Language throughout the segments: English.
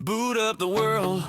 Boot up the world,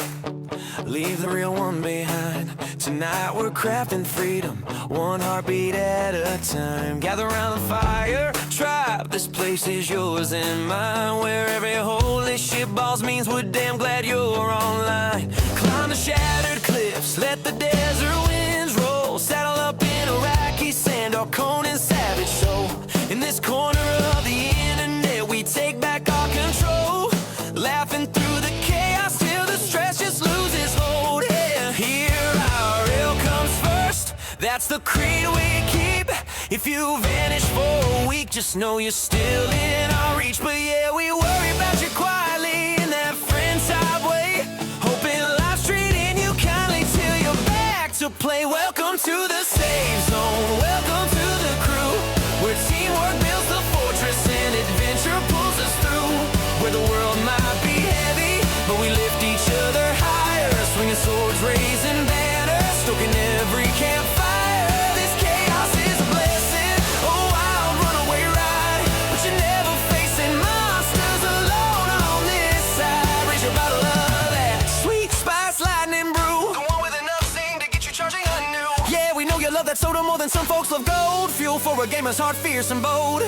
leave the real one behind. Tonight we're crafting freedom, one heartbeat at a time. Gather around the fire, tribe, this place is yours and mine. Where every holy shit balls means we're damn glad you're online. Climb the shattered cliffs, let the desert winds roll. Saddle up in Iraqi sand, or Conan savage soul. In this corner of the internet, we take back our control. Laughing through the chaos till the stress just loses hold. Yeah, here our real comes first. That's the creed we keep. If you vanish for a week, just know you're still in our reach. But yeah, we worry about you quietly in that friend type way. Hoping life's treating you kindly till you're back to play. Welcome to the safe zone. Welcome to the crew, where teamwork builds the fortress and adventure pulls us through. Where the world might be heavy, but we lift each other higher. Swinging swords, raising banners, stoking every campfire. This chaos is a blessing, a wild runaway ride. But you're never facing monsters alone on this side. Raise your bottle of that sweet spice lightning brew, the one with enough steam to get you charging anew. Yeah, we know you love that soda more than some folks love gold. Fuel for a gamer's heart, fierce and bold.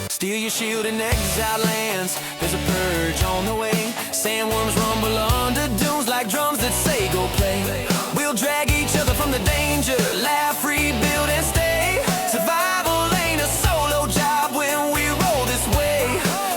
Steal your shield in exiled lands, there's a purge on the way. Sandworms rumble under dunes like drums that say go play. We'll drag each other from the danger, laugh, rebuild and stay. Survival ain't a solo job when we roll this way.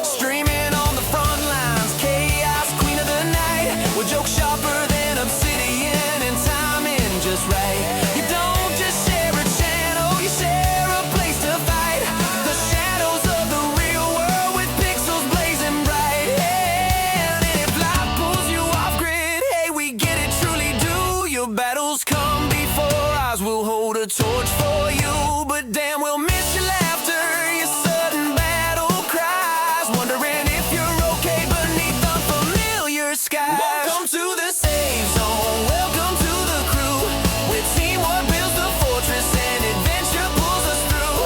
Streaming on the front lines, chaos, queen of the night. We're joke sharper than obsidian and timing just right. You don't just share a channel, you share a place to fight. The shadows of the real world with pixels blazing bright. And if life pulls you off grid, hey, we get it, truly do. Your battles come before ours, we'll hold a torch for you. But damn, we'll miss your laughter, your sudden battle cries. Wondering if you're okay beneath unfamiliar skies. Welcome to the safe zone, welcome to the crew, where teamwork builds the fortress and adventure pulls us through.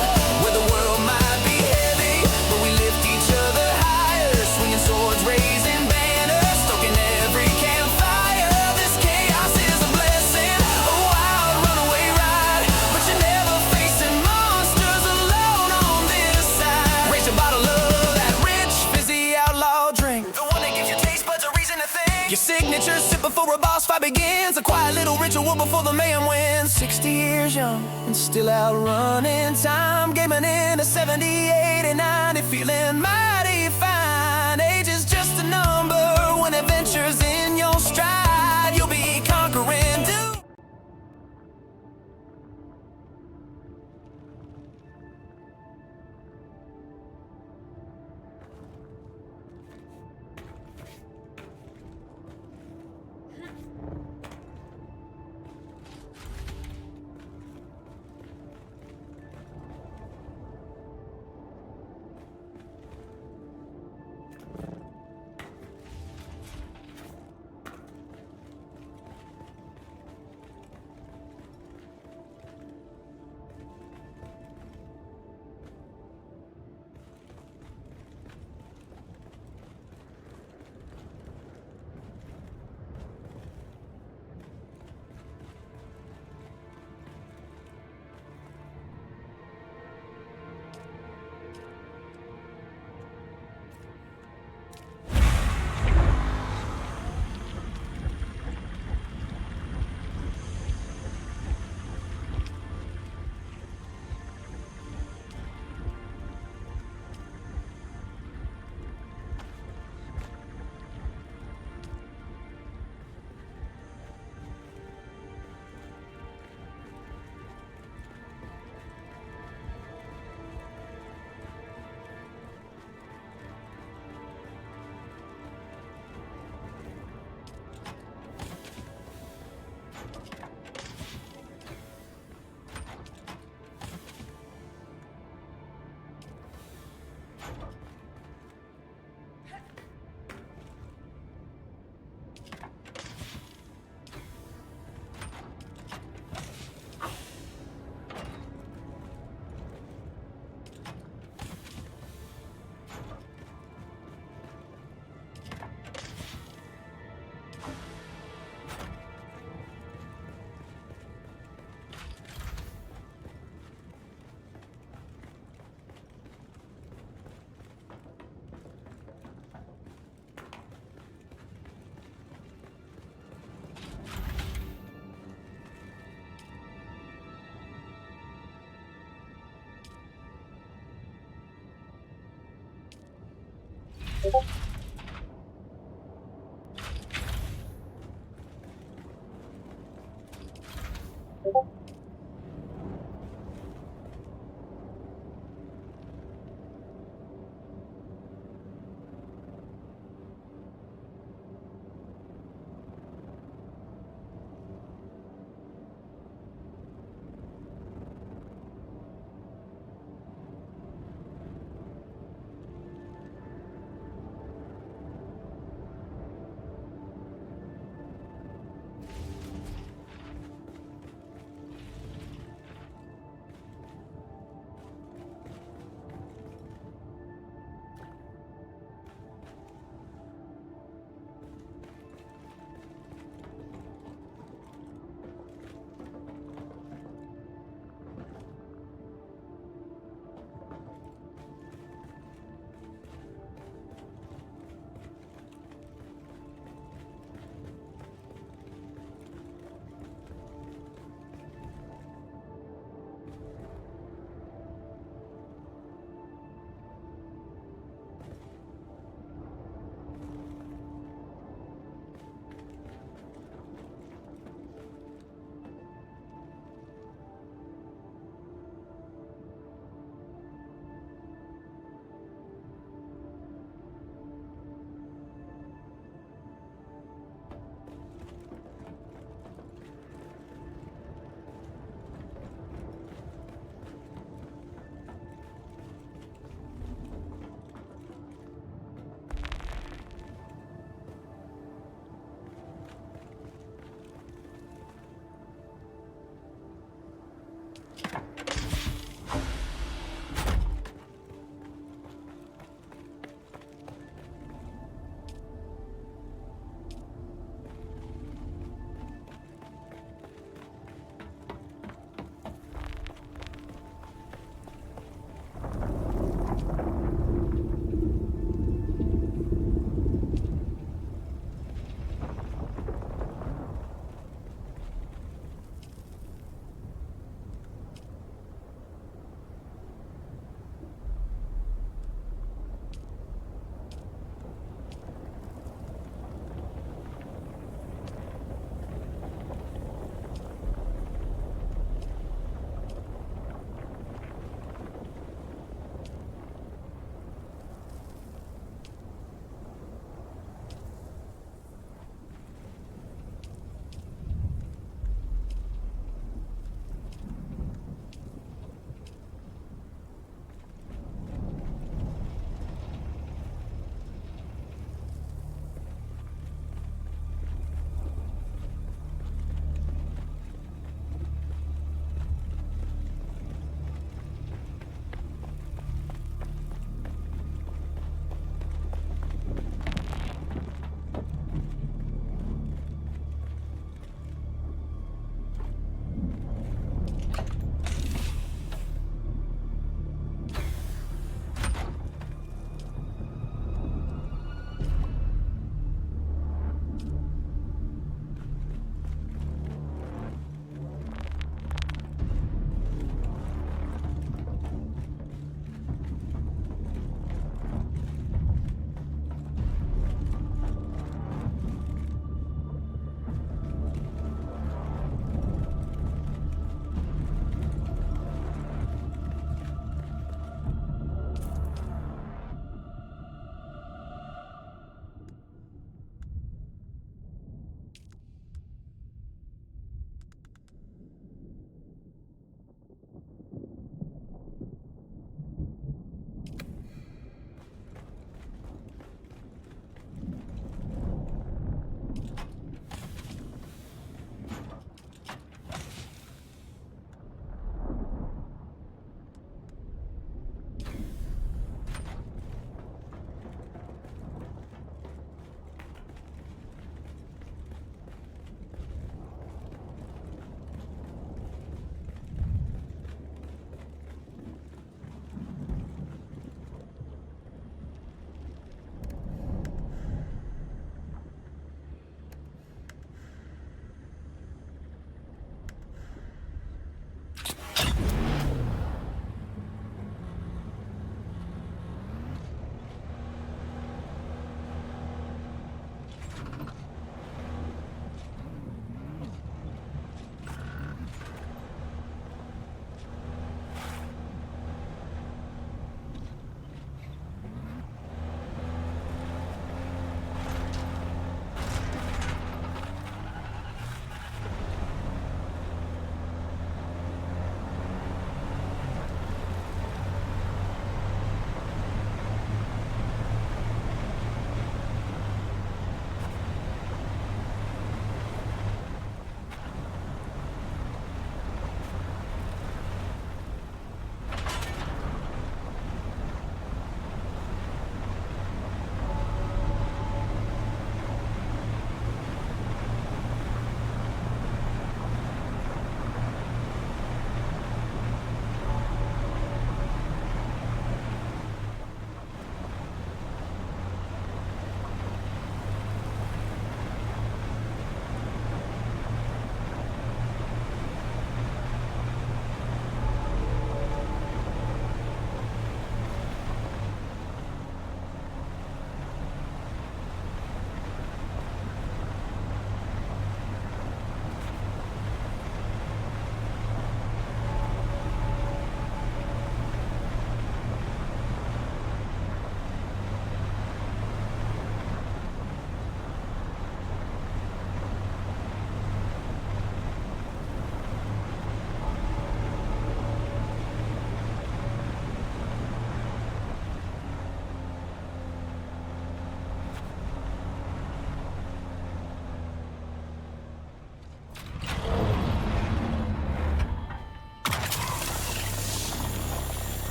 Where the world might be heavy, but we lift each other higher. Swinging swords, raising banners, stoking every campfire. This chaos is a blessing, a wild runaway ride. But you're never facing monsters alone on this side. Raise a bottle of that rich, fizzy outlaw drink, the one that gives your taste buds a reason to think. Your signature sip before a boss fight begins, a quiet little ritual before the man wins. 60 years young and still out running time, gaming in a 70, 89, feeling mighty fine. Age is just a number when adventure's in your stride. You'll be conquering doom.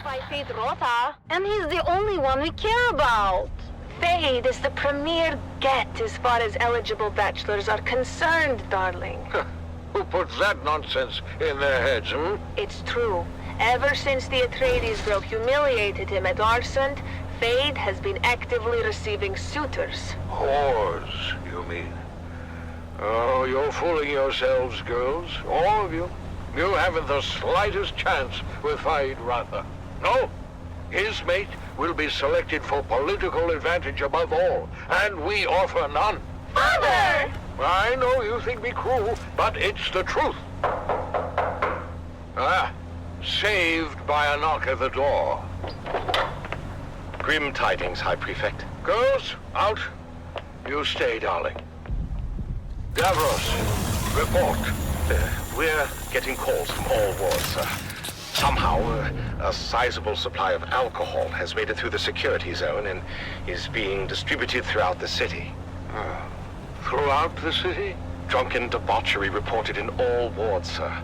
By Faithdmilo, and he's the only one we care about. Faith is the premier get as far as eligible bachelors are concerned, darling. Who puts that nonsense in their heads, hmm? It's true. Ever since the Atreidies group humiliated him at Arsent, Faith has been actively receiving suitors. Whores, you mean? Oh, you're fooling yourselves, girls. All of you. You haven't the slightest chance with Faithdmilo. No. His mate will be selected for political advantage above all, and we offer none. Father! I know you think me cruel, but it's the truth. Saved by a knock at the door. Grim tidings, High Prefect. Girls, out. You stay, darling. Davros, report. We're getting calls from all wards, sir. Somehow, a sizable supply of alcohol has made it through the security zone and is being distributed throughout the city. Throughout the city? Drunken debauchery reported in all wards, sir.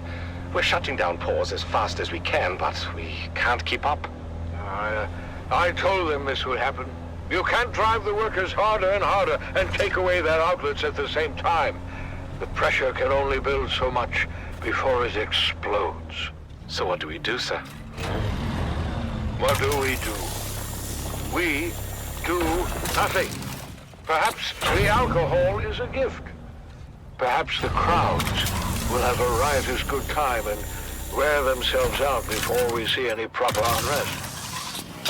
We're shutting down pores as fast as we can, but we can't keep up. I told them this would happen. You can't drive the workers harder and harder and take away their outlets at the same time. The pressure can only build so much before it explodes. So what do we do, sir? What do? We do nothing. Perhaps the alcohol is a gift. Perhaps the crowds will have a riotous good time and wear themselves out before we see any proper unrest.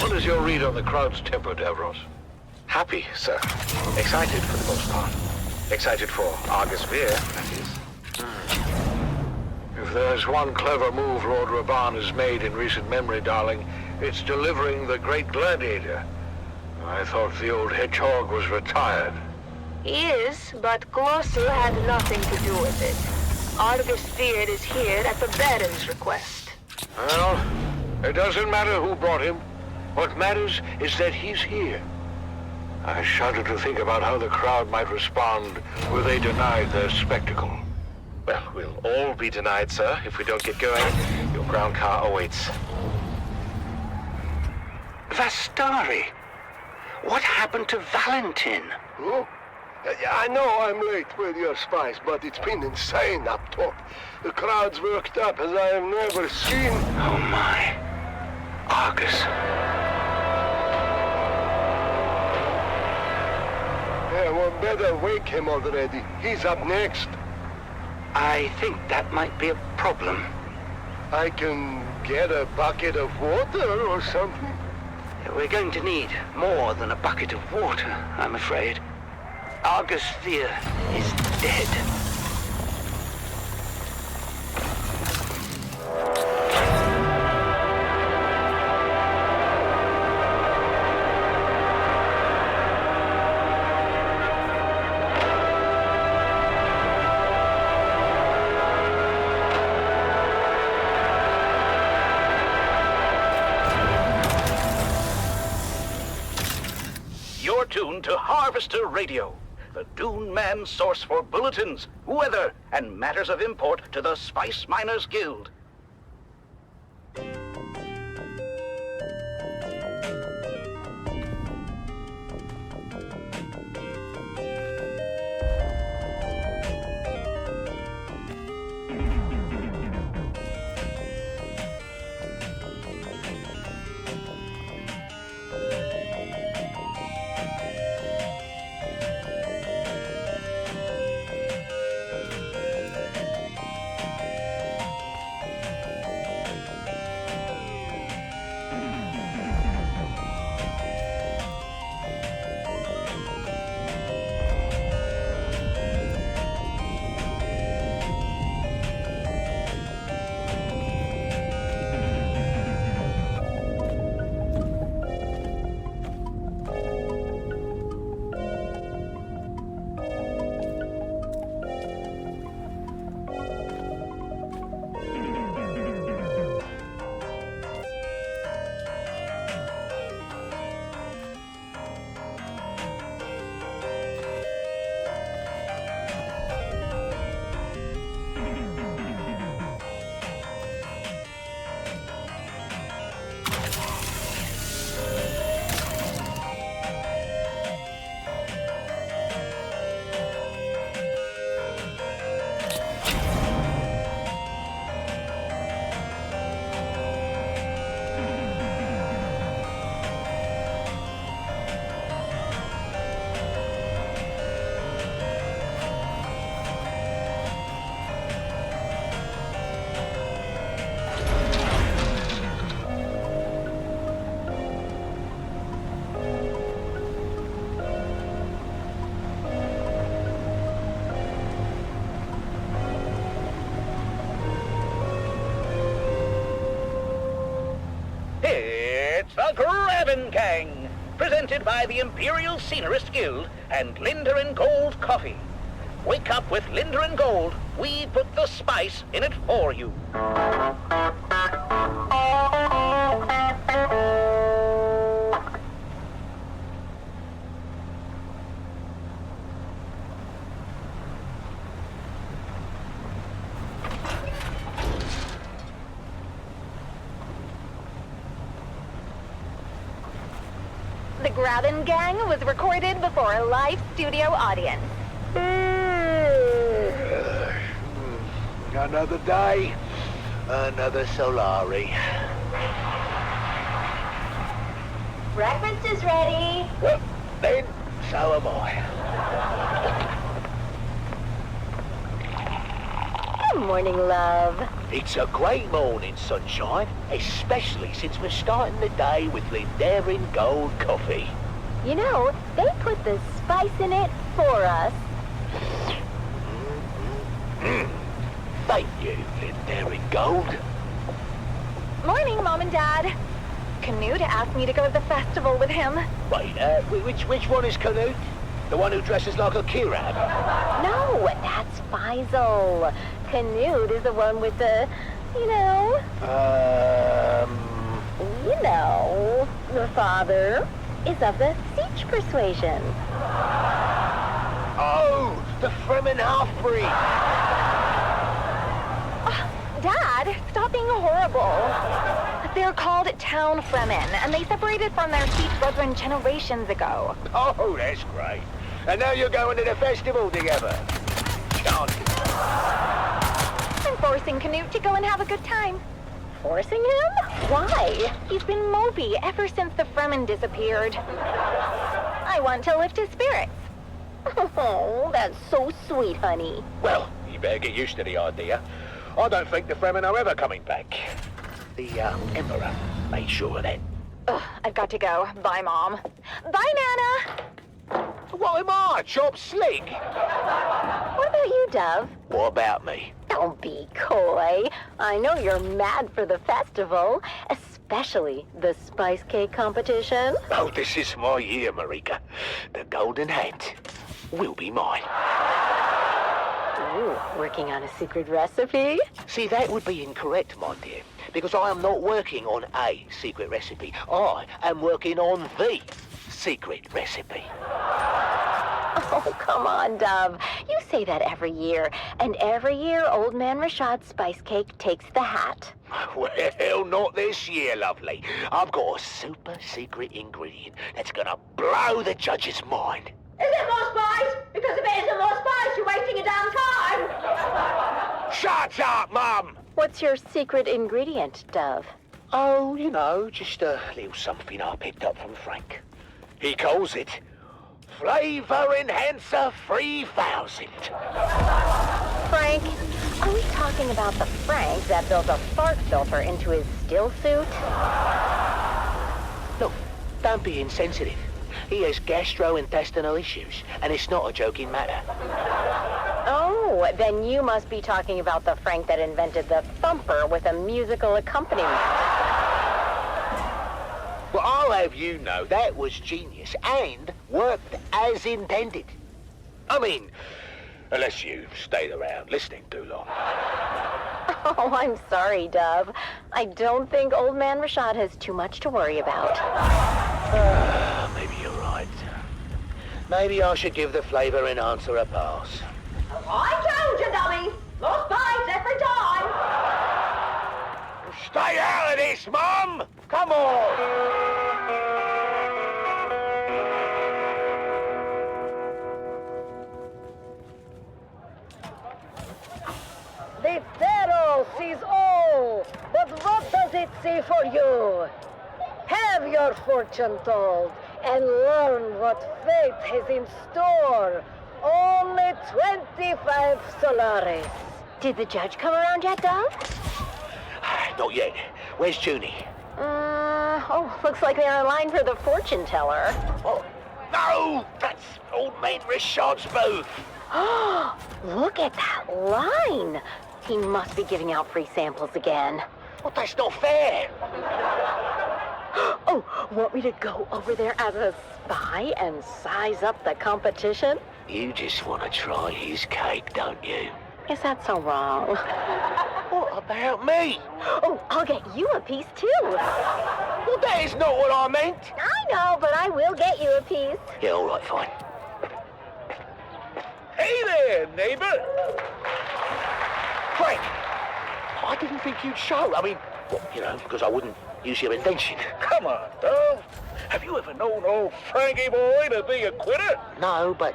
What is your read on the crowd's temper, Davros? Happy, sir. Excited for the most part. Excited for HUGZ, that is. If there's one clever move Lord Raban has made in recent memory, darling, it's delivering the great gladiator. I thought the old hedgehog was retired. He is, but Glossu had nothing to do with it. HUGZ Feared is here at the Baron's request. Well, it doesn't matter who brought him. What matters is that he's here. I shudder to think about how the crowd might respond were they denied their spectacle. Well, we'll all be denied, sir, if we don't get going. Your ground car awaits. Vastari! What happened to Valentin? Oh? I know I'm late with your spies, but it's been insane up top. The crowd's worked up as I have never seen. Oh my. HUGZ. Yeah, one better wake him already. He's up next. I think that might be a problem. I can get a bucket of water or something. We're going to need more than a bucket of water, I'm afraid. HUGZ Fear is dead. You're tuned to Harvester Radio, the Dune Man source for bulletins, weather, and matters of import to the Spice Miners Guild. the Grabbin' Gang, presented by the Imperial Scenarist Guild and Linder and Gold Coffee. Wake up with Linder and Gold. We put the spice in it for you. The Grabbin' Gang was recorded before a live studio audience. Another day, another Solari. Breakfast is ready. Well, then, so am I. Good morning, love. It's a great morning, sunshine, especially since we're starting the day with Lindarian Gold Coffee. You know, they put the spice in it for us. Thank you, Lindarian Gold. Morning, Mom and Dad. Canute asked me to go to the festival with him. Wait, which one is Canute? The one who dresses like a Kirab? No, that's Faisal. Canute is the one with the, the father is of the Sietch persuasion. Oh, the Fremen half-breed. Dad, stop being horrible. They're called Town Fremen, and they separated from their Sietch brethren generations ago. Oh, that's great. And now you're going to the festival together. I'm forcing Canute to go and have a good time. Forcing him? Why? He's been mopey ever since the Fremen disappeared. I want to lift his spirits. Oh, that's so sweet, honey. Well, you better get used to the idea. I don't think the Fremen are ever coming back. The Emperor made sure of that. Ugh, I've got to go. Bye, Mom. Bye, Nana. What am I, Chop Slick? What about you, Dove? What about me? Don't be coy. I know you're mad for the festival, especially the spice cake competition. Oh, this is my year, Marika. The golden hat will be mine. Ooh, working on a secret recipe? See, that would be incorrect, my dear, because I am not working on a secret recipe. I am working on the secret recipe. Oh, come on, Dove. You say that every year. And every year, Old Man Rashad's spice cake takes the hat. Well, not this year, lovely. I've got a super secret ingredient that's gonna blow the judge's mind. Is it more spice? Because if it isn't more spice, you're wasting your damn time. Shut up, Mum! What's your secret ingredient, Dove? Oh, just a little something I picked up from Frank. He calls it Flavor Enhancer 3000. Frank? Are we talking about the Frank that built a fart filter into his still suit? Look, don't be insensitive. He has gastrointestinal issues, and it's not a joking matter. Oh, then you must be talking about the Frank that invented the thumper with a musical accompaniment. Well, I'll have you know that was genius and worked as intended. I mean, unless you stayed around listening too long. Oh, I'm sorry, Dove. I don't think Old Man Rashad has too much to worry about. Maybe you're right. Maybe I should give the flavor enhancer a pass. I told you, dummy! More spice every time! Stay out of this, Mum! Come on! The Pharaoh sees all, but what does it say for you? Have your fortune told and learn what fate has in store. Only 25 Solaris. Did the judge come around yet, Dove? Not yet. Where's Junie? Looks like they're in line for the fortune teller. Oh, no! That's Old Man Rashad's booth. Look at that line. He must be giving out free samples again. Well, that's not fair. Oh, Want me to go over there as a spy and size up the competition? You just want to try his cake, don't you? Is that so wrong? What about me? Oh, I'll get you a piece too. Well, that is not what I meant. I know, but I will get you a piece. Yeah, all right, fine. Hey there, neighbor. Frank, I didn't think you'd show. I mean, well, you know, because I wouldn't use your invention. Come on, Dove. Have you ever known old Frankie boy to be a quitter? No, but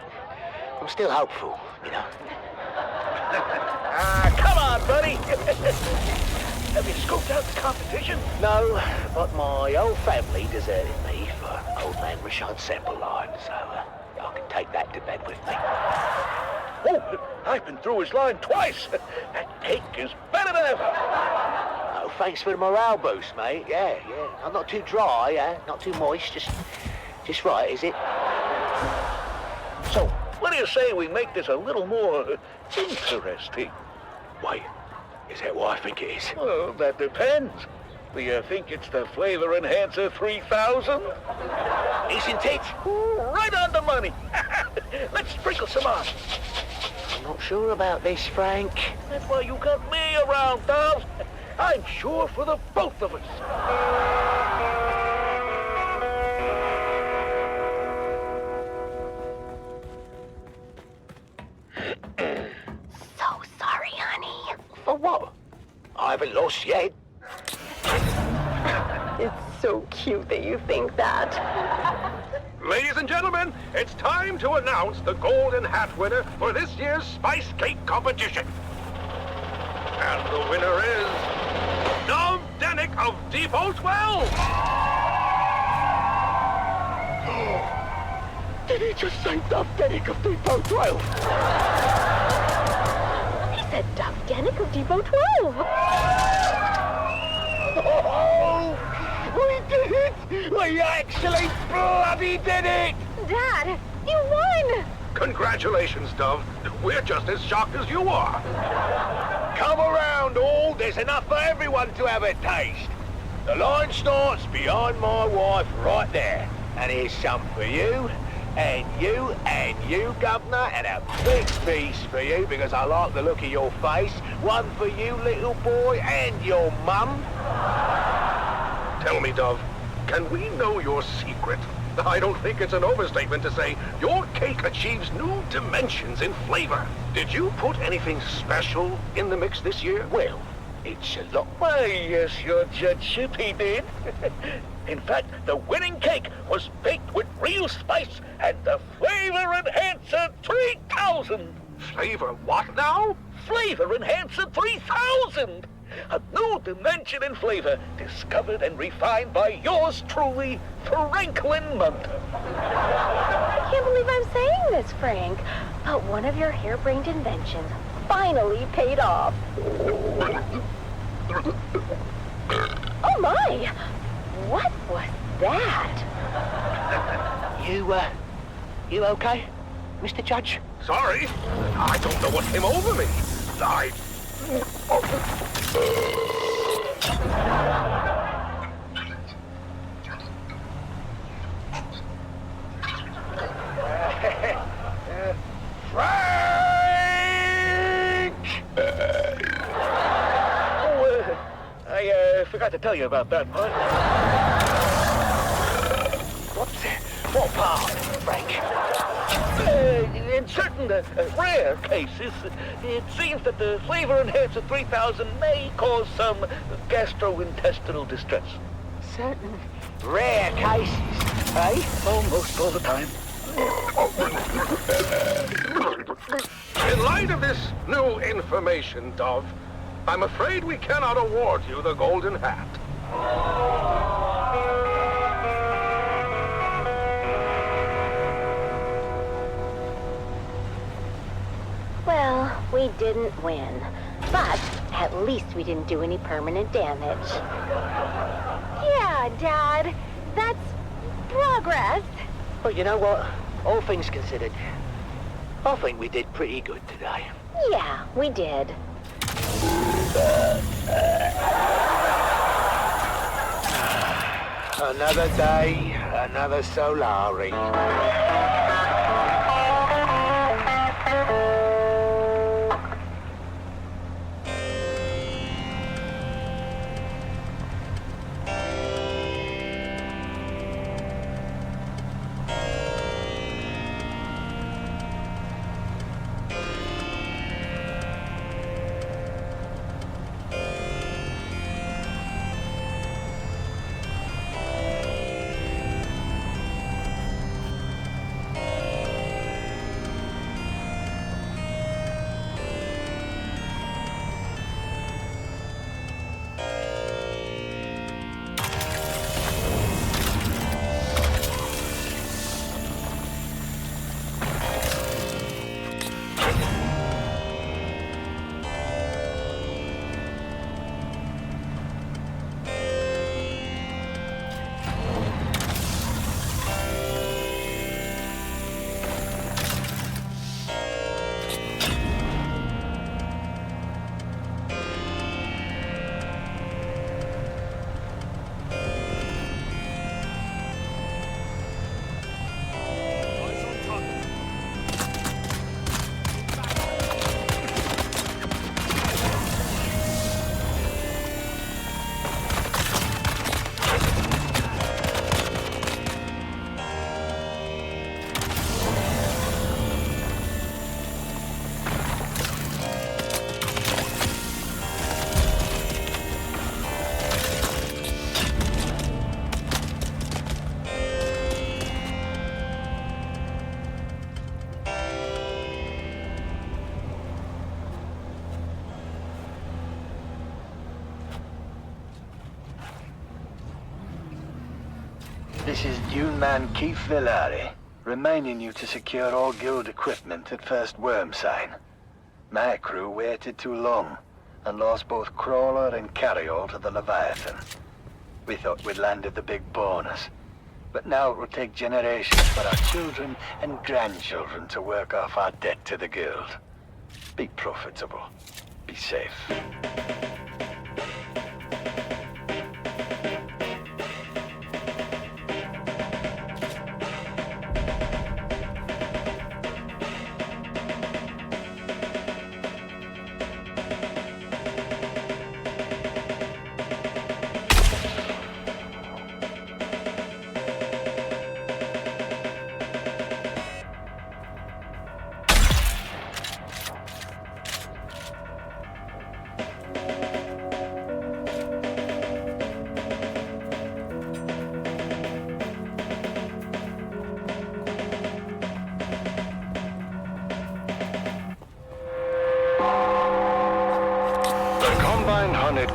I'm still hopeful, you know. Come on, buddy. Have you scoped out the competition? No, but my old family deserted me for old man Rashad's sample line, so I can take that to bed with me. Oh, I've been through his line twice. That cake is better than ever. Oh, thanks for the morale boost, mate. Yeah. I'm not too dry, not too moist, just right, is it? So, what do you say we make this a little more interesting? Wait, is that what I think it is? Well, that depends. Do you think it's the Flavor Enhancer 3000? Isn't it? Right on the money. Let's sprinkle some on. I'm not sure about this, Frank. That's why you got me around, Dove. I'm sure for the both of us. So sorry, honey. For what? I haven't lost yet. It's so cute that you think that. Ladies and gentlemen, it's time to announce the Golden Hat winner for this year's Spice Cake competition. And the winner is Dove Denick of Depot 12. Did he just say Dove Denick of Depot 12? He said Dove Denick of Depot 12. Oh, we did it! We actually bloody did it! Dad, you won! Congratulations, Dove. We're just as shocked as you are. Come around, all. There's enough for everyone to have a taste. The line starts behind my wife right there. And here's some for you, and you, Governor, and a big piece for you because I like the look of your face. One for you, little boy, and your mum. Tell me, Dove, can we know your secret? I don't think it's an overstatement to say your cake achieves new dimensions in flavor. Did you put anything special in the mix this year? Well, it's a lot. Why, yes, your judgeship, he did. In fact, the winning cake was baked with real spice and the Flavor Enhancer 3000. Flavor what now? Flavor Enhancer 3000! A new dimension in flavor, discovered and refined by yours truly, Franklin Munter. I can't believe I'm saying this, Frank, but one of your harebrained inventions finally paid off. Oh my! What was that? You okay, Mr. Judge? Sorry, I don't know what came over me. I forgot to tell you about that part. What part, Frank? In certain rare cases, it seems that the Flavor Enhancer 3000 may cause some gastrointestinal distress. Certain rare cases, eh? Almost all the time. In light of this new information, Dove, I'm afraid we cannot award you the Golden Hat. Well, we didn't win, but at least we didn't do any permanent damage. Yeah, Dad, that's progress. But you know what? All things considered, I think we did pretty good today. Yeah, we did. Another day, another Solari. This is Dune Man Keith Villari, reminding you to secure all guild equipment at first worm sign. My crew waited too long and lost both crawler and carryall to the Leviathan. We thought we'd landed the big bonus, but now it will take generations for our children and grandchildren to work off our debt to the guild. Be profitable. Be safe.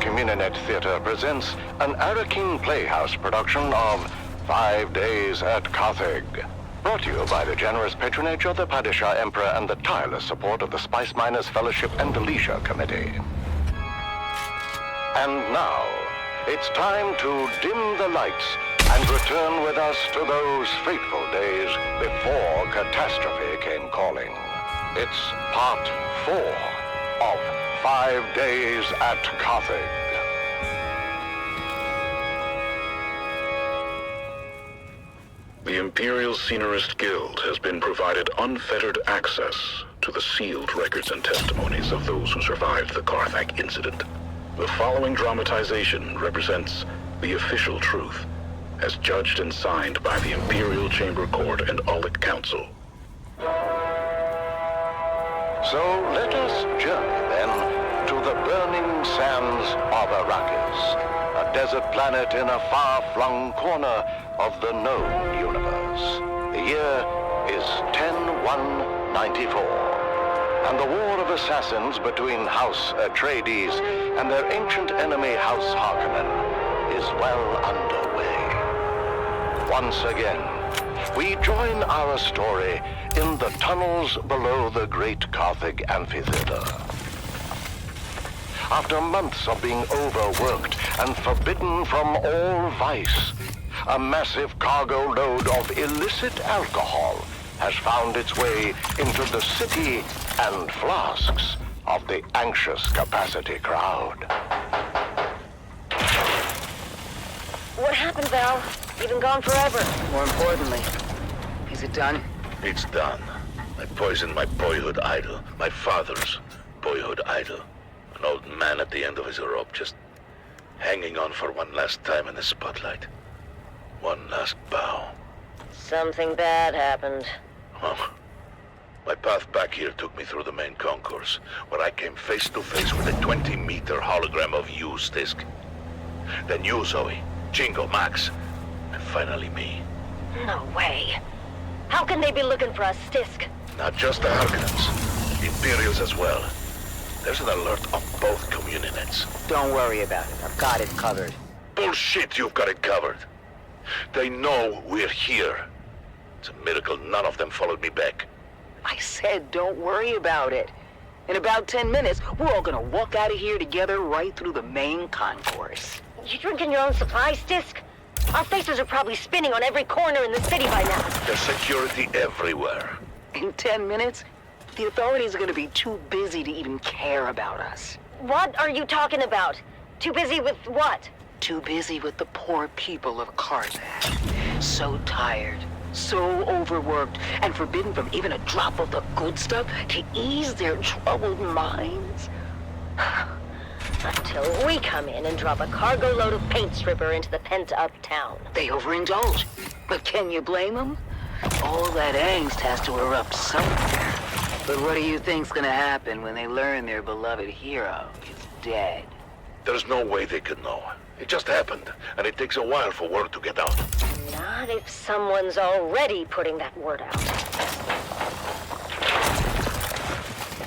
Communinet Theater presents an Araking Playhouse production of 5 Days at Carthage. Brought to you by the generous patronage of the Padishah Emperor and the tireless support of the Spice Miners Fellowship and the Leisure Committee. And now, it's time to dim the lights and return with us to those fateful days before catastrophe came calling. It's part 4 of 5 Days at Carthage. The Imperial Scenarist Guild has been provided unfettered access to the sealed records and testimonies of those who survived the Carthage incident. The following dramatization represents the official truth, as judged and signed by the Imperial Chamber Court and Aulic Council. So let us journey then to the burning sands of Arrakis, a desert planet in a far-flung corner of the known universe. The year is 10-1-94, and the war of assassins between House Atreides and their ancient enemy House Harkonnen is well underway. Once again, we join our story in the tunnels below the Great Carthage Amphitheater. After months of being overworked and forbidden from all vice, a massive cargo load of illicit alcohol has found its way into the city and flasks of the anxious capacity crowd. What happened, Val? You've been gone forever. More importantly, is it done? It's done. I poisoned my boyhood idol. My father's boyhood idol. An old man at the end of his rope, just hanging on for one last time in the spotlight. One last bow. Something bad happened. Huh? My path back here took me through the main concourse, where I came face to face with a 20-meter hologram of you, Stisk. Then you, Zoe, Jingo, Max, and finally me. No way. How can they be looking for us, Stisk? Not just the Harkonnens, the Imperials as well. There's an alert on both community-nets. Don't worry about it. I've got it covered. Bullshit, you've got it covered. They know we're here. It's a miracle none of them followed me back. I said don't worry about it. In about 10 minutes, we're all gonna walk out of here together right through the main concourse. You drinking your own supplies, Stisk? Our faces are probably spinning on every corner in the city by now. There's security everywhere. In 10 minutes, the authorities are gonna be too busy to even care about us. What are you talking about? Too busy with what? Too busy with the poor people of Carthage. So tired, so overworked, and forbidden from even a drop of the good stuff to ease their troubled minds. Until we come in and drop a cargo load of paint stripper into the pent-up town. They overindulge. But can you blame them? All that angst has to erupt somewhere. But what do you think's gonna happen when they learn their beloved hero is dead? There's no way they could know. It just happened, and it takes a while for word to get out. Not if someone's already putting that word out.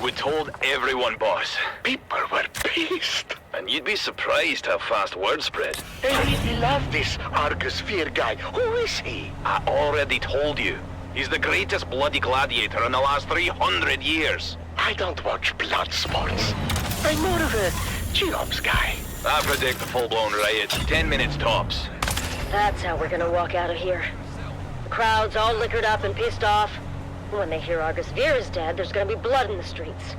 We told everyone, boss. People were pissed. And you'd be surprised how fast word spread. They really love this HUGZ guy. Who is he? I already told you. He's the greatest bloody gladiator in the last 300 years. I don't watch blood sports. I'm more of a geops guy. I predict a full-blown riot. 10 minutes tops. That's how we're gonna walk out of here. The crowd's all liquored up and pissed off. When they hear HUGZ is dead, there's gonna be blood in the streets.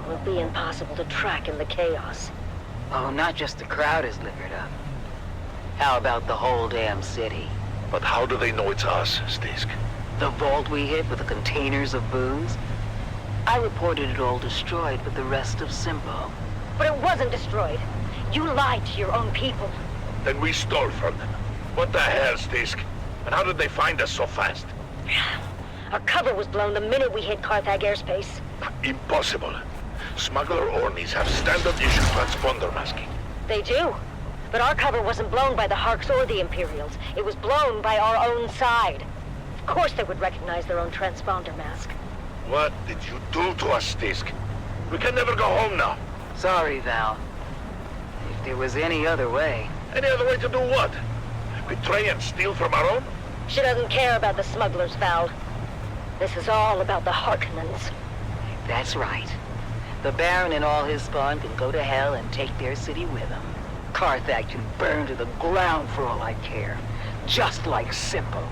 It'll be impossible to track in the chaos. Oh, not just the crowd is liquored up. How about the whole damn city? But how do they know it's us, Stisk? The vault we hit with the containers of booze? I reported it all destroyed with the rest of Simpo. But it wasn't destroyed. You lied to your own people. Then we stole from them. What the hell, Stisk? And how did they find us so fast? Our cover was blown the minute we hit Carthage airspace. Impossible. Smuggler Ornies have standard issue transponder masking. They do. But our cover wasn't blown by the Harks or the Imperials. It was blown by our own side. Of course they would recognize their own transponder mask. What did you do to us, Stisk? We can never go home now. Sorry, Val. If there was any other way... Any other way to do what? Betray and steal from our own? She doesn't care about the smugglers, Val. This is all about the Harkonnens. That's right. The Baron and all his spawn can go to hell and take their city with them. Carthage can burn to the ground for all I care. Just like Simpo.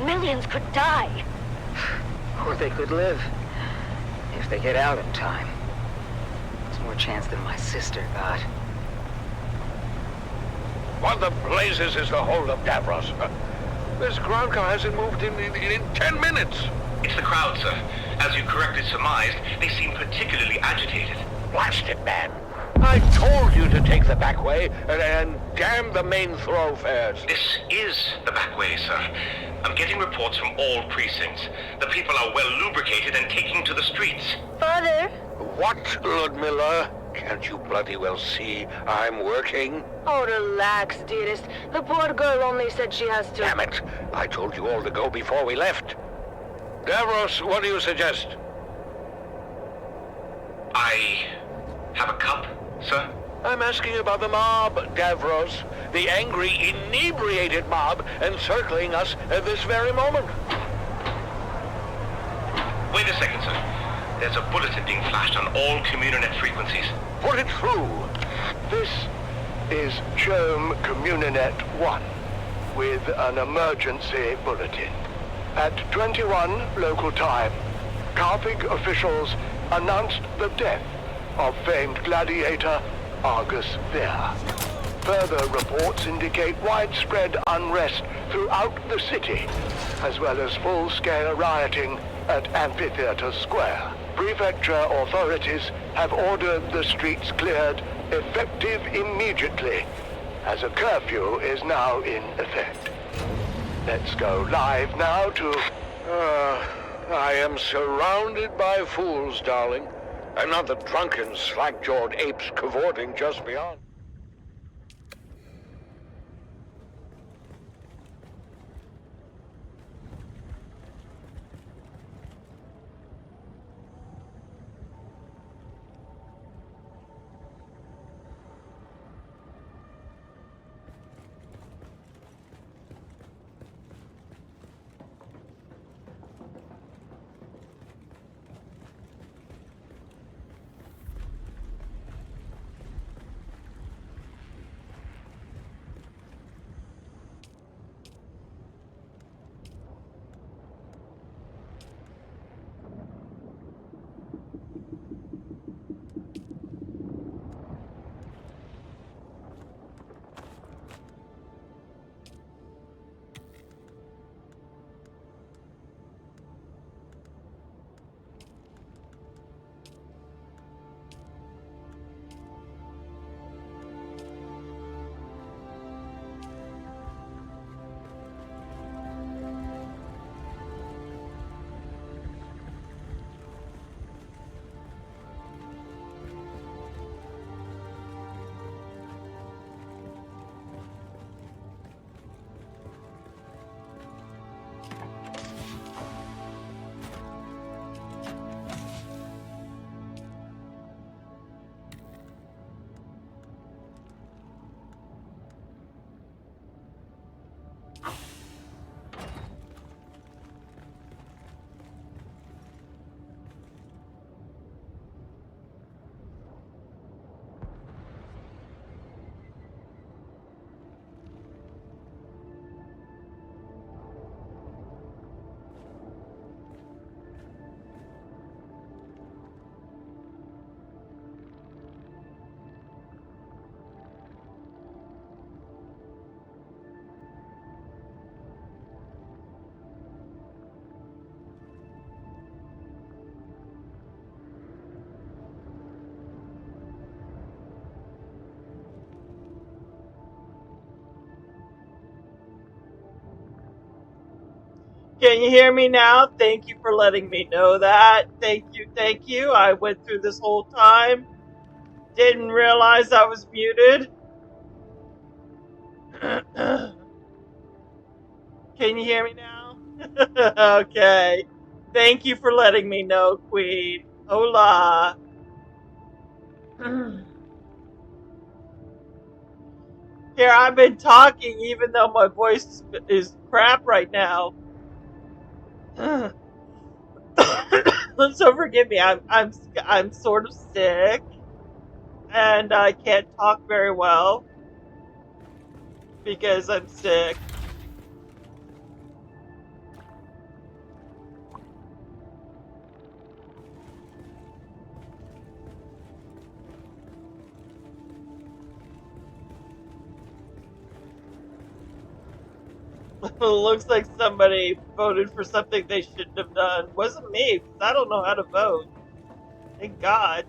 Millions could die. Or they could live. If they get out in time. There's more chance than my sister got. What the blazes is the hold of Davros? This ground car hasn't moved in 10 minutes. It's the crowd, sir. As you correctly surmised, they seem particularly agitated. Blast it, man. I told you to take the back way and damn the main thoroughfares. This is the back way, sir. I'm getting reports from all precincts. The people are well lubricated and taking to the streets. Father? What, Ludmilla? Can't you bloody well see I'm working? Oh, relax, dearest. The poor girl only said she has to... Damn it. I told you all to go before we left. Davros, what do you suggest? I have a cup, sir? I'm asking about the mob, Davros. The angry, inebriated mob encircling us at this very moment. Wait a second, sir. There's a bulletin being flashed on all Communinet frequencies. Put it through. This is Chome Communinet 1 with an emergency bulletin. At 21 local time, Carthage officials announced the death of famed gladiator HUGZ. Further reports indicate widespread unrest throughout the city, as well as full-scale rioting at Amphitheater Square. Prefecture authorities have ordered the streets cleared, effective immediately, as a curfew is now in effect. Let's go live now to... I am surrounded by fools, darling, and not the drunken, slack-jawed apes cavorting just beyond. Can you hear me now? Thank you for letting me know that. Thank you. I went through this whole time. Didn't realize I was muted. Can you hear me now? Okay. Thank you for letting me know, Queen. Hola. Here, I've been talking even though my voice is crap right now. So forgive me. I'm sort of sick, and I can't talk very well because I'm sick. Looks like somebody voted for something they shouldn't have done. Wasn't me, because I don't know how to vote. Thank God.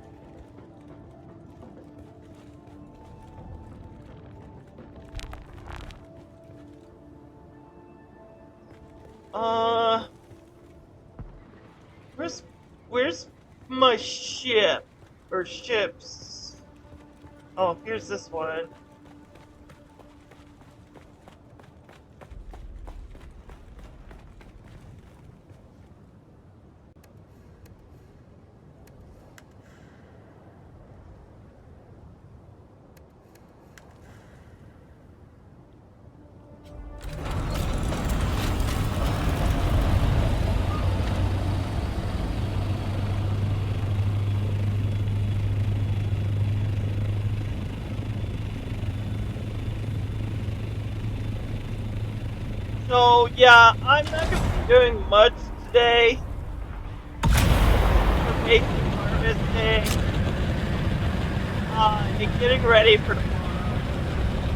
Where's my ship? Or ships? Oh, here's this one. So, yeah, I'm not going to be doing much today. We're making harvesting and getting ready for tomorrow.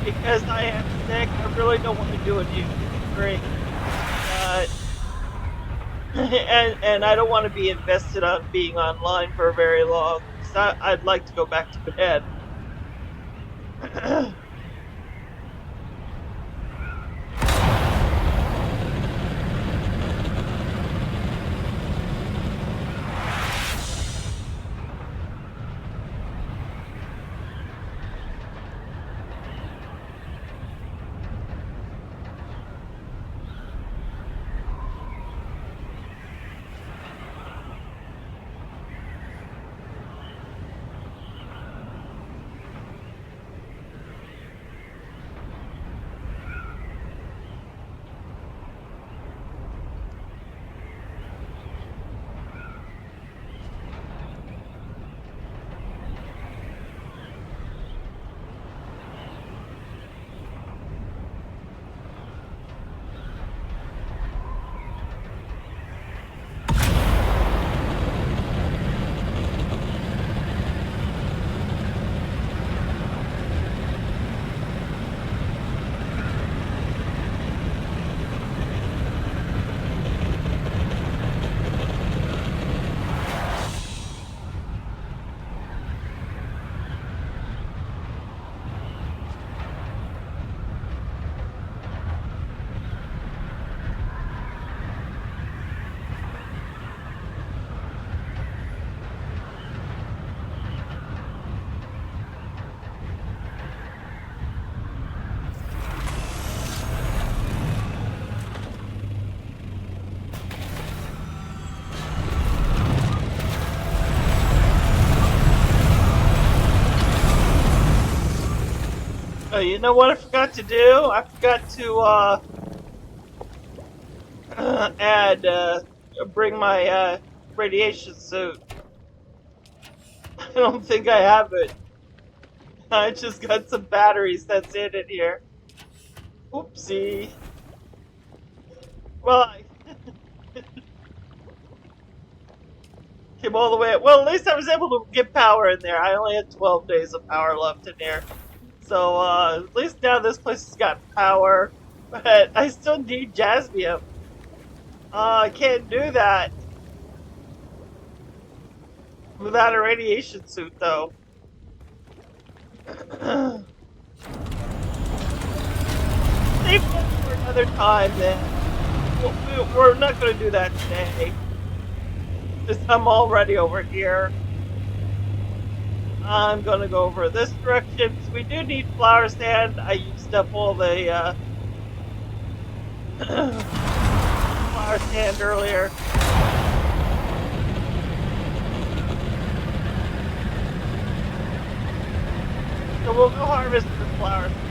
because I am sick, I really don't want to do a new stream. And I don't want to be invested on being online for very long. So I'd like to go back to bed. You know what I forgot to do? I forgot to bring my radiation suit. I don't think I have it. I just got some batteries, that's it in here. Oopsie. Well, I came all the way. Well, at least I was able to get power in there. I only had 12 days of power left in here. So, at least now this place has got power. But I still need jasmium. I can't do that without a radiation suit, though. Save that for another time, then. We're not going to do that today. Because I'm already over here. I'm going to go over this direction, because we do need flower sand. I used up all the flower sand earlier. So we'll go harvest the flower sand.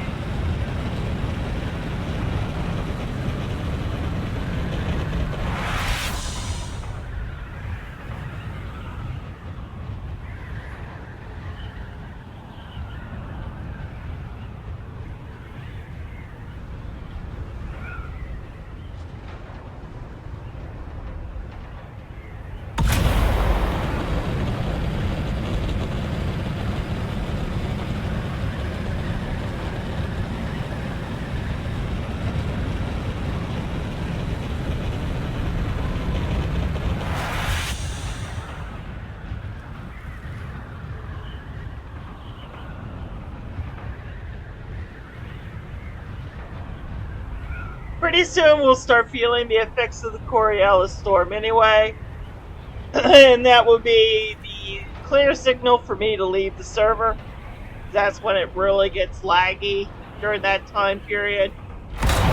Pretty soon we'll start feeling the effects of the Coriolis storm anyway. And that will be the clear signal for me to leave the server. That's when it really gets laggy during that time period. At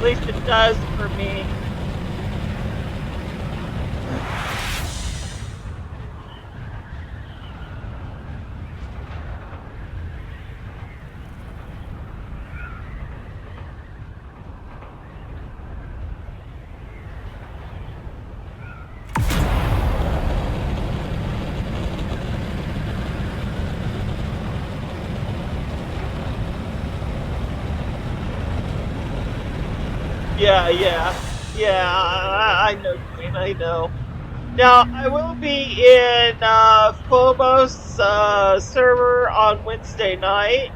least it does for me. Yeah, I know, Queen, I know. Now, I will be in Phobos server on Wednesday night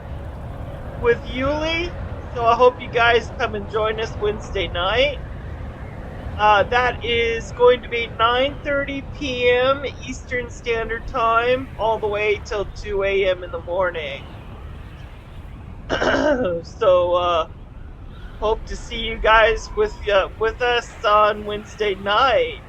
with Yuli, so I hope you guys come and join us Wednesday night. That is going to be 9:30 p.m. Eastern Standard Time, all the way till 2 a.m. in the morning. So, hope to see you guys with us on Wednesday night.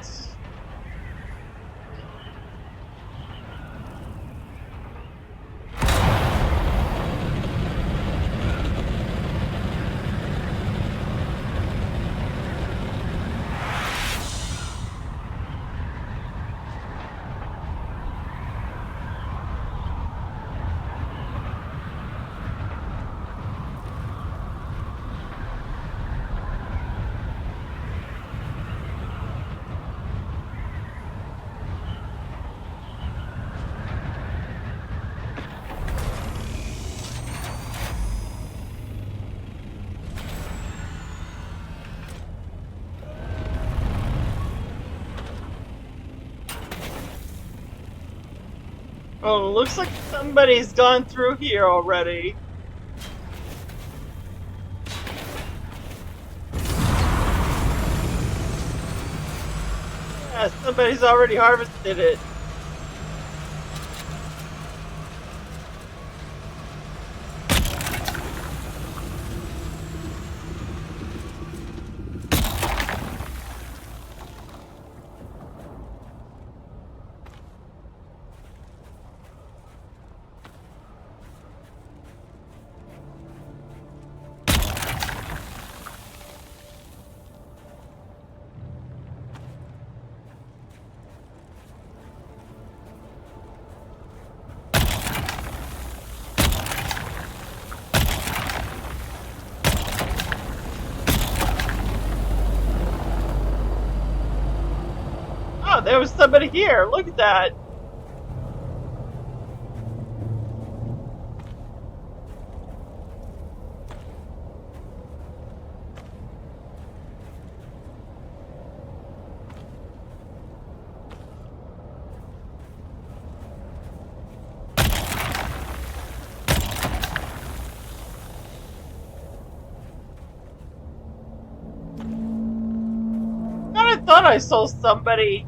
Oh, looks like somebody's gone through here already. Yeah, somebody's already harvested it. Oh, there was somebody here. Look at that. I thought I saw somebody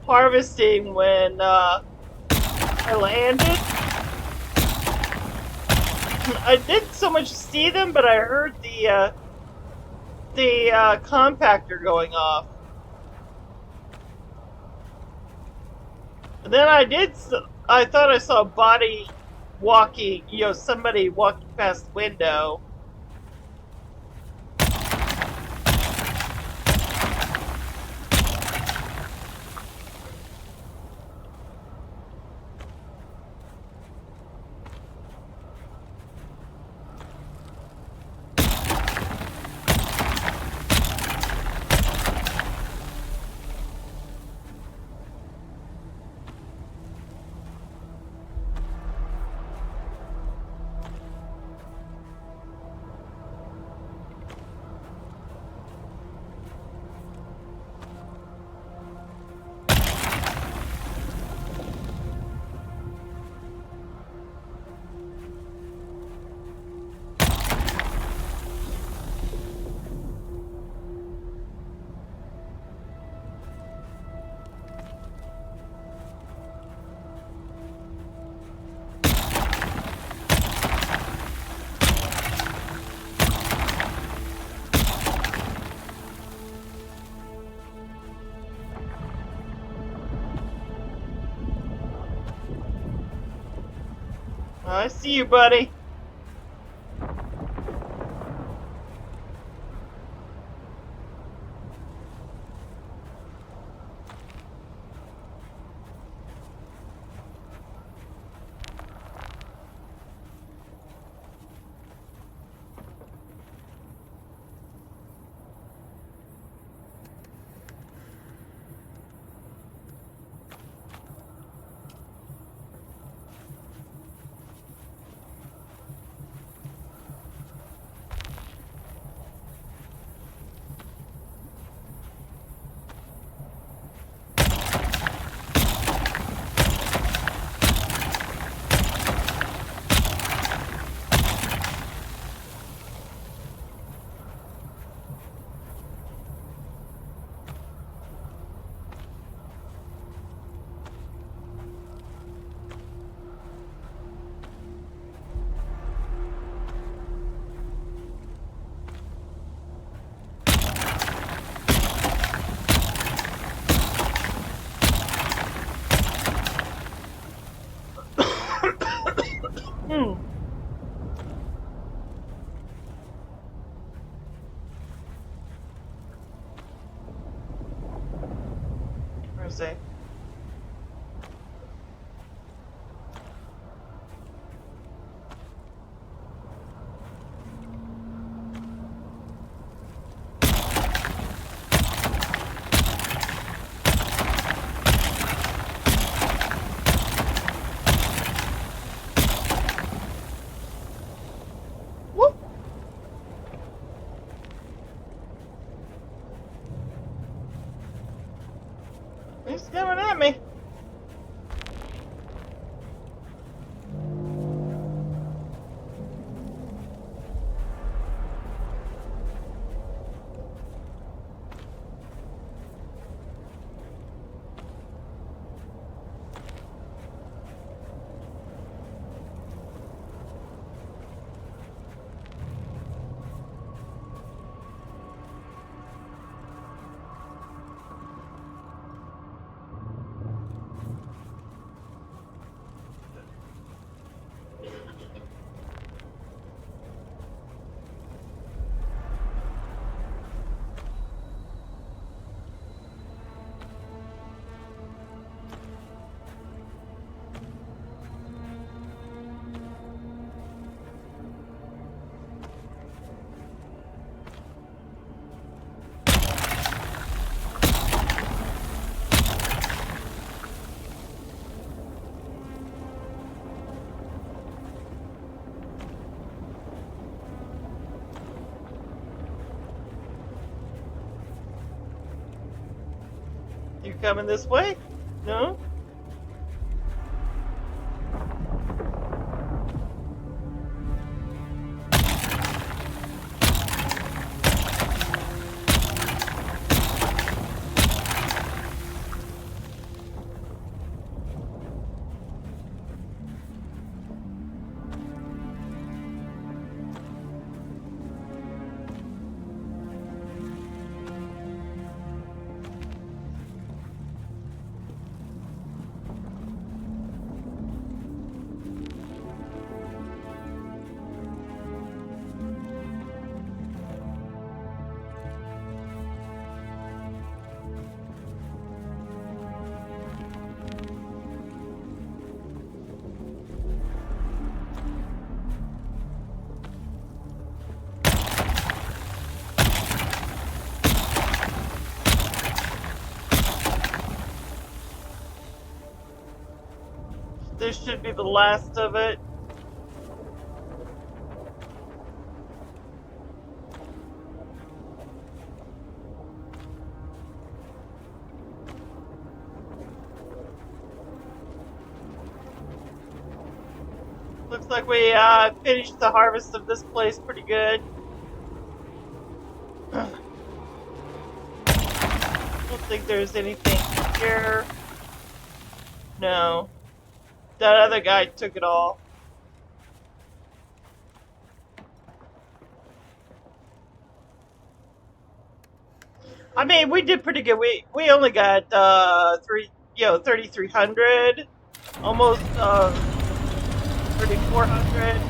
harvesting when I landed. I didn't so much see them, but I heard the compactor going off. And then I thought I saw a body walking, somebody walking past the window. I see you, buddy. say. He's coming at me. You coming this way? No? This should be the last of it. Looks like we finished the harvest of this place pretty good. I don't think there's anything here. No. That other guy took it all. I mean, we did pretty good. We only got 3,300, almost 3,400.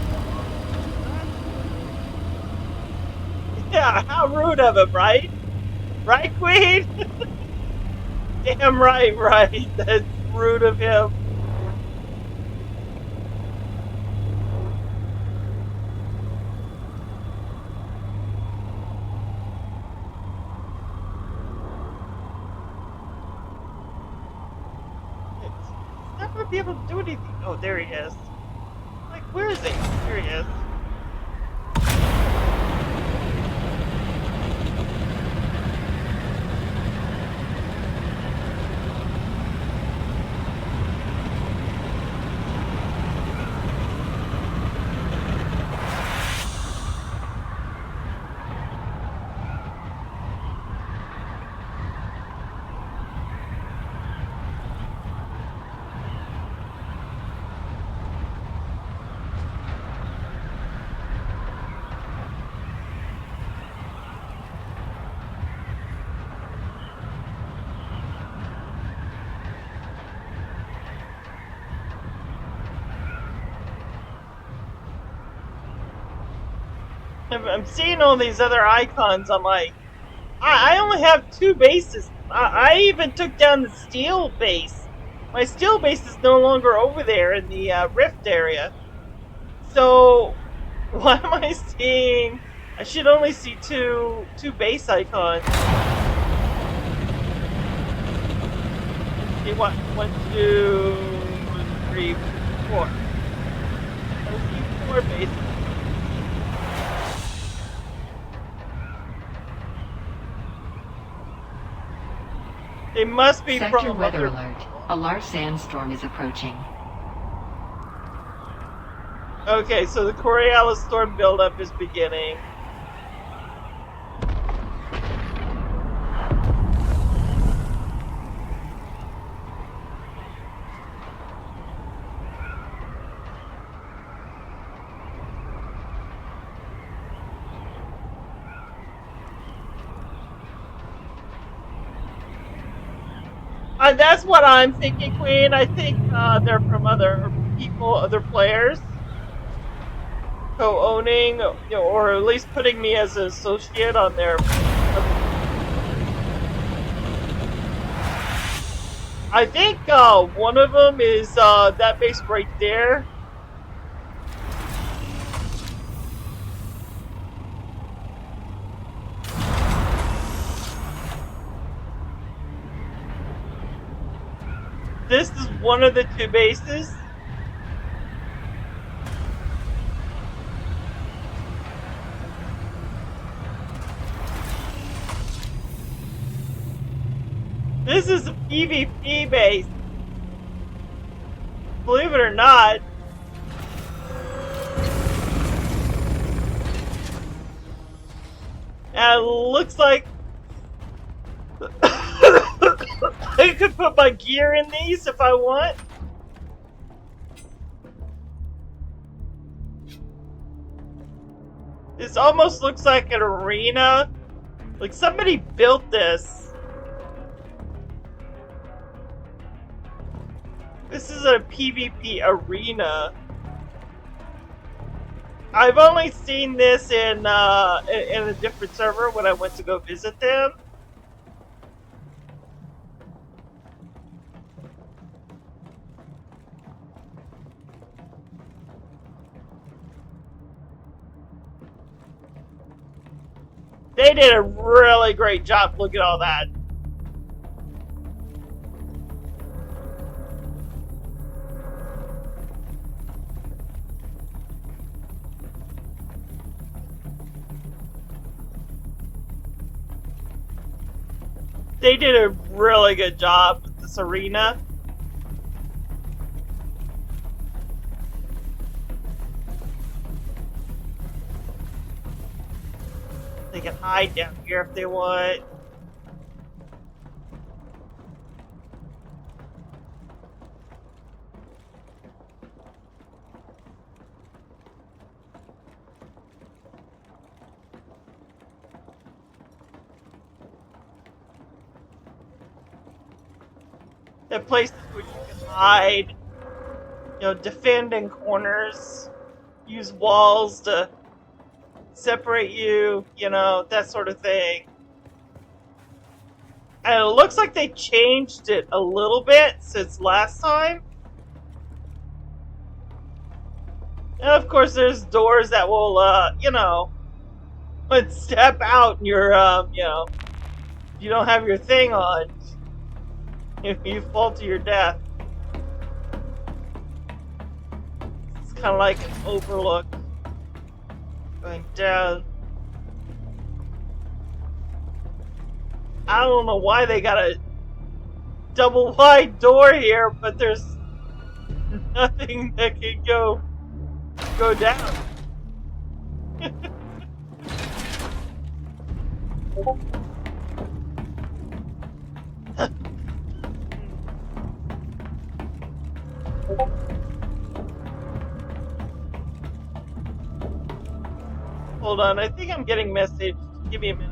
Yeah, how rude of him, right? Right, Queen? Damn right. That's rude of him. Not gonna be able to do anything. Oh, there he is. Like, where is he? There he is. I'm seeing all these other icons. I'm like, I only have 2 bases I even took down the steel base. My steel base is no longer over there in the rift area. So why am I seeing? I should only see two base icons. Okay, one, 2, 3, 4. I see 4 bases. They must be Sector from weather other... alert. A large sandstorm is approaching. Okay, so the Coriolis storm buildup is beginning. That's what I'm thinking, Queen. I think they're from other people, other players, co-owning, or at least putting me as an associate on their. I think one of them is that base right there. This is one of the 2 bases. This is a PvP base. Believe it or not. And it looks like I could put my gear in these if I want. This almost looks like an arena. Like somebody built this. This is a PvP arena. I've only seen this in a different server when I went to go visit them. They did a really great job. Look at all that. They did a really good job with this arena. They can hide down here if they want. There are places where you can hide, defend in corners, use walls to separate you, that sort of thing. And it looks like they changed it a little bit since last time. And of course there's doors that will, step out and you're, you don't have your thing on. If you fall to your death. It's kind of like an overlook. Going down. I don't know why they got a double wide door here, but there's nothing that can go down. Hold on, I think I'm getting message. Give me a minute.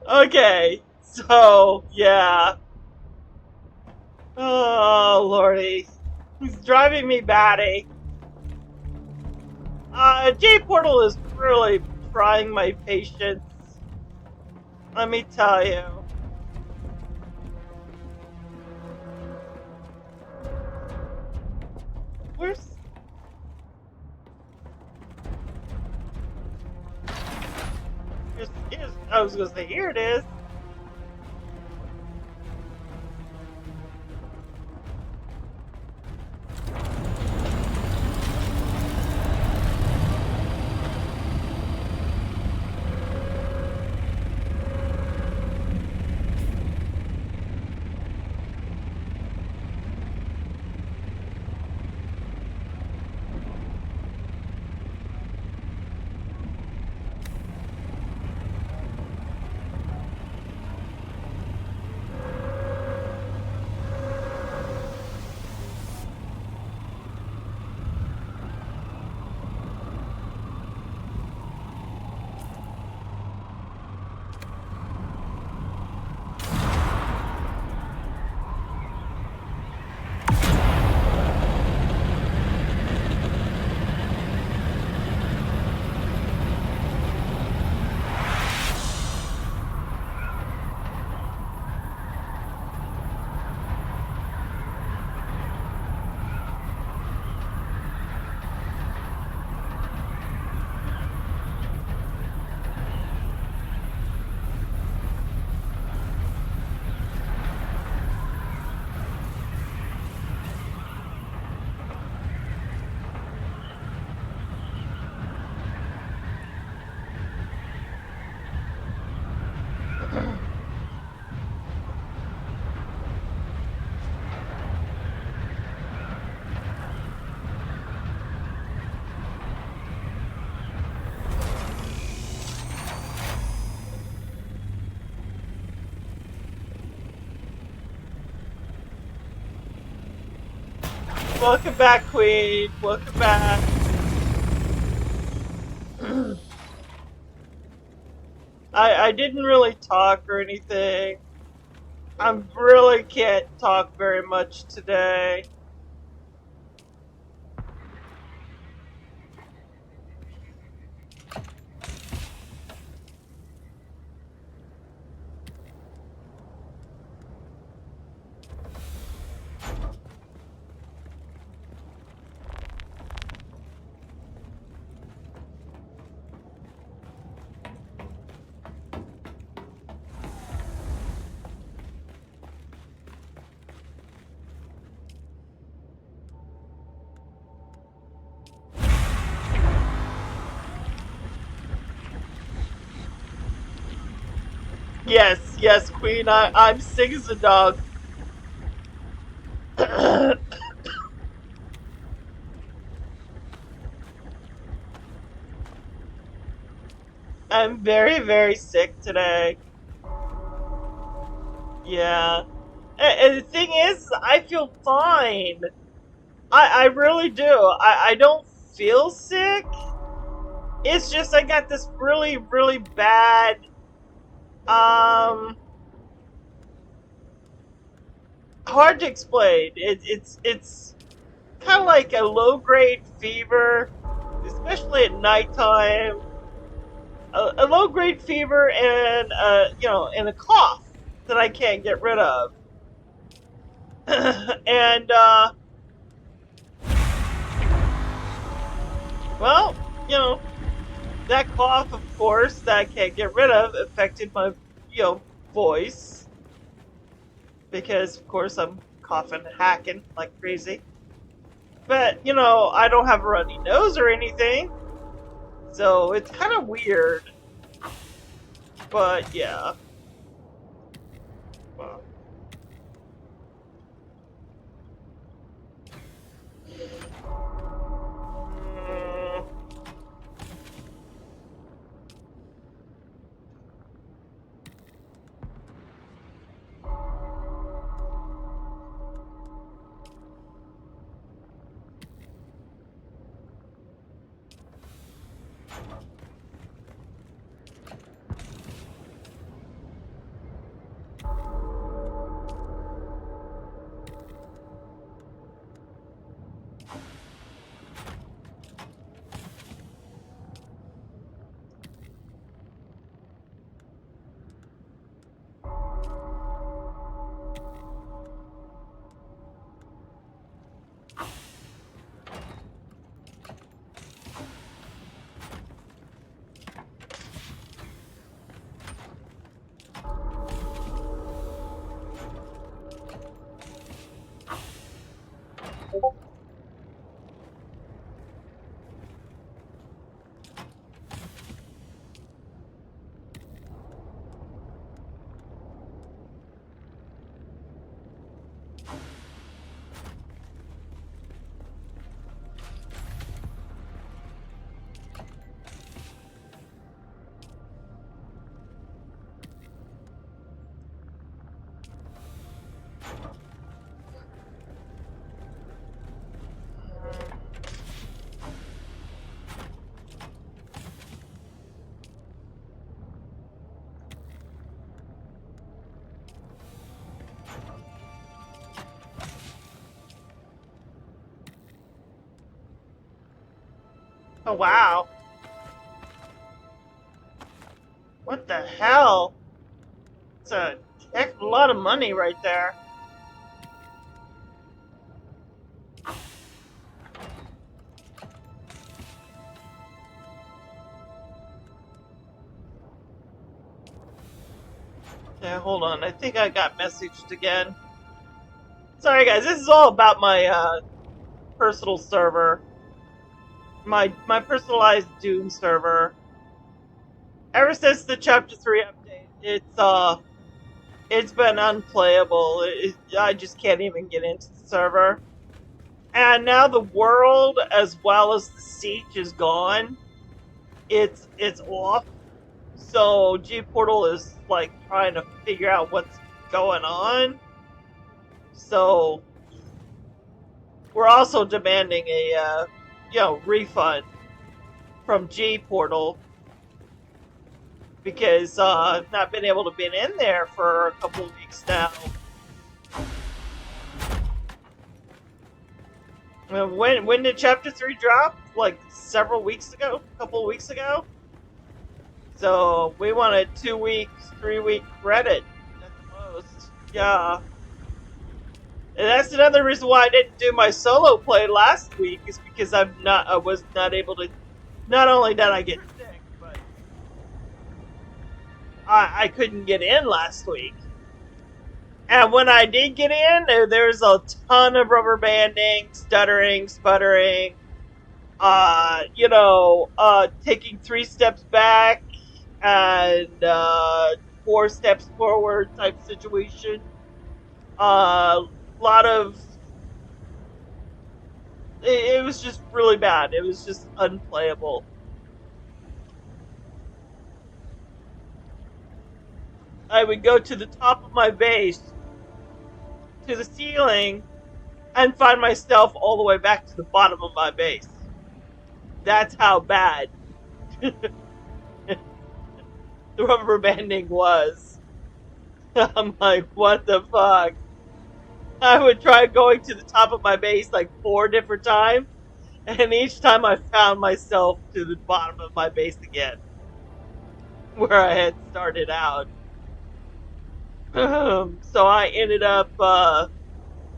Okay, so, yeah. Oh, lordy. He's driving me batty. Gportal is really trying my patience. Let me tell you. Where's... I was gonna say, here it is. Welcome back, Queen. Welcome back. I didn't really talk or anything. I really can't talk very much today. Yes, yes, Queen, I'm sick as a dog. I'm very, very sick today. Yeah. And the thing is, I feel fine. I really do. I don't feel sick. It's just I got this really, really bad, hard to explain. It's kind of like a low-grade fever, especially at nighttime. A low-grade fever and, and a cough that I can't get rid of. And, well, that cough, of course, that I can't get rid of affected my, voice. Because, of course, I'm coughing and hacking like crazy. But, I don't have a runny nose or anything. So, it's kind of weird. But, yeah. Well. Oh, wow. What the hell? It's a heck of a lot of money right there. Okay, hold on. I think I got messaged again. Sorry guys, this is all about my personal server. My personalized Dune server. Ever since the Chapter 3 update, it's been unplayable. I just can't even get into the server. And now the world, as well as the Sietch, is gone. It's off. So Gportal is like trying to figure out what's going on. So we're also demanding a refund from Gportal because I've not been able to be in there for a couple of weeks now. When did Chapter 3 drop? Like several weeks ago? A couple of weeks ago? So we want a 2-week, 3-week credit at the most. Yeah. And that's another reason why I didn't do my solo play last week, is because I was not able to. Not only did I get sick, but I couldn't get in last week. And when I did get in, there's a ton of rubber banding, stuttering, sputtering, taking 3 steps back and 4 steps forward type situation. Lot of... It was just really bad. It was just unplayable. I would go to the top of my base, to the ceiling, and find myself all the way back to the bottom of my base. That's how bad the rubber banding was. I'm like, what the fuck? I would try going to the top of my base like 4 different times, and each time I found myself to the bottom of my base again, where I had started out. So I ended up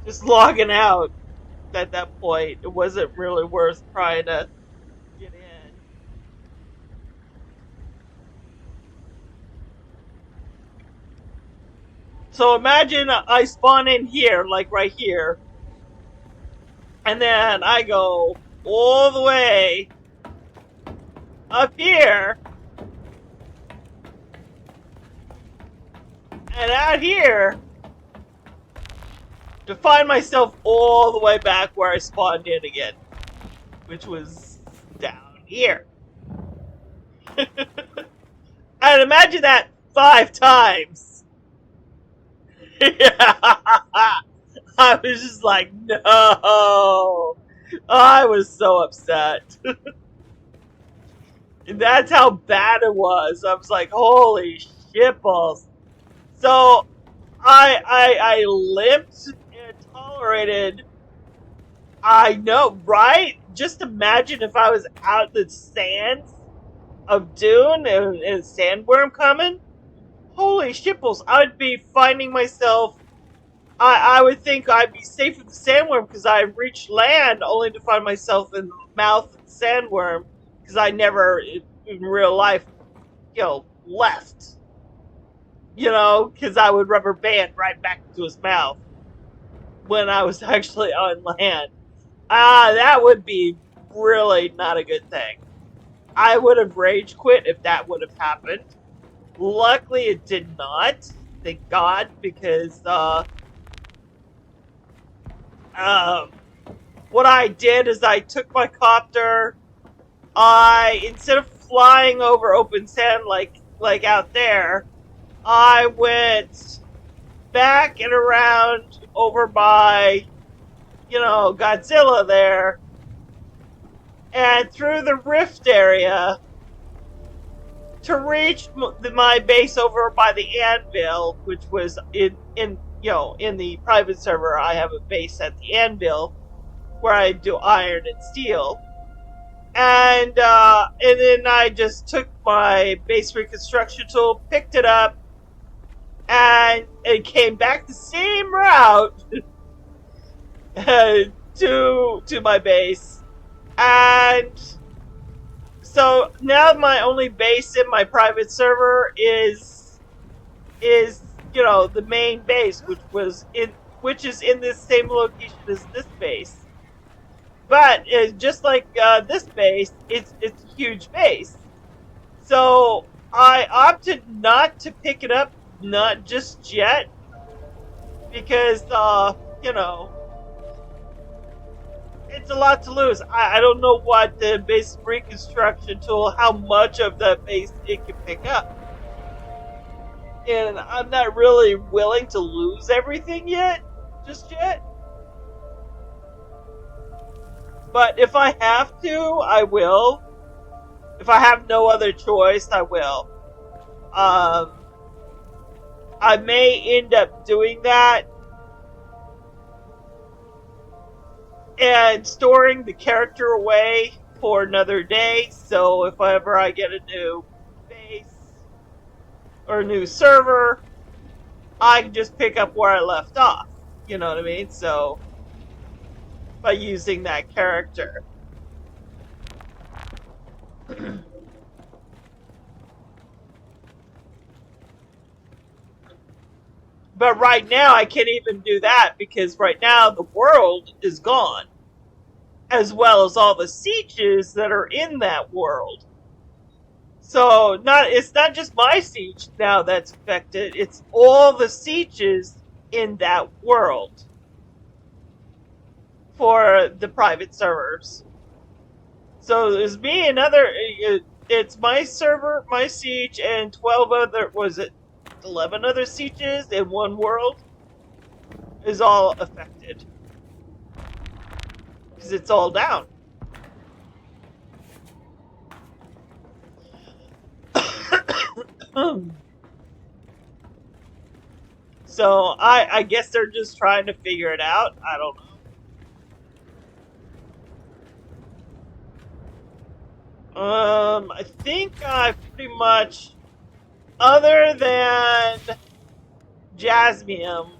just logging out at that point. It wasn't really worth trying to get in. So imagine I spawn in here, like right here, and then I go all the way up here, and out here, to find myself all the way back where I spawned in again, which was down here. And imagine that 5 times. I was just like, no. I was so upset. That's how bad it was. I was like, holy shitballs. So I limped and tolerated. I know, right? Just imagine if I was out in the sands of Dune and a sandworm coming. Holy shitballs, I would be finding myself... I would think I'd be safe with the sandworm because I reached land only to find myself in the mouth of the sandworm because I never, in real life, left. Because I would rubber band right back into his mouth when I was actually on land. That would be really not a good thing. I would have rage quit if that would have happened. Luckily, it did not. Thank God, because what I did is I took my copter. Instead of flying over open sand like out there, I went back and around over by, Godzilla there, and through the rift area to reach my base over by the anvil, which was in the private server. I have a base at the anvil where I do iron and steel. And then I just took my base reconstruction tool, picked it up, and it came back the same route to my base. And so now my only base in my private server is the main base, which is in this same location as this base. But just like this base, it's a huge base. So I opted not to pick it up, not just yet, because it's a lot to lose. I don't know what the base reconstruction tool, how much of the base it can pick up. And I'm not really willing to lose everything just yet. But if I have to, I will. If I have no other choice, I will. I may end up doing that and storing the character away for another day. So if ever I get a new base or a new server, I can just pick up where I left off. You know what I mean? So by using that character. But right now I can't even do that because right now the world is gone, as well as all the sieges that are in that world. So it's not just my siege now that's affected, it's all the sieges in that world for the private servers. So there's me and it's my server, my siege, and 11 other sieges in one world is all affected. Because it's all down. So I guess they're just trying to figure it out. I don't know. I think I pretty much, other than Jasmium,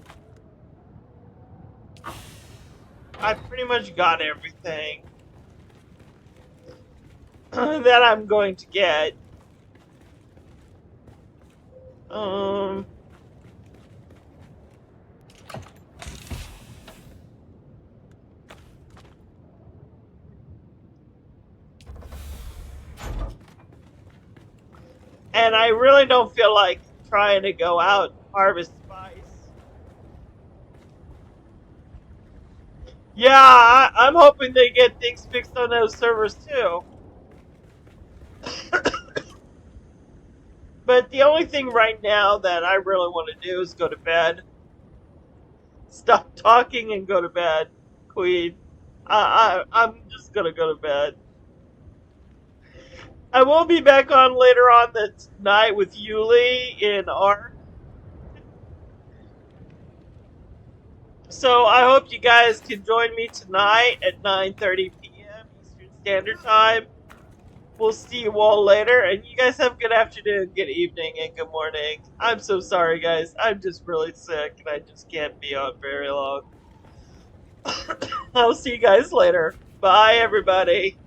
I pretty much got everything that I'm going to get. And I really don't feel like trying to go out and harvest spice. Yeah, I'm hoping they get things fixed on those servers too. But the only thing right now that I really want to do is go to bed. Stop talking and go to bed, Queen. I'm just gonna go to bed. I will be back on later on that night with Yuli in ARC. So I hope you guys can join me tonight at 9:30 p.m. Eastern Standard Time. We'll see you all later, and you guys have a good afternoon, good evening, and good morning. I'm so sorry, guys. I'm just really sick, and I just can't be on very long. I'll see you guys later. Bye, everybody.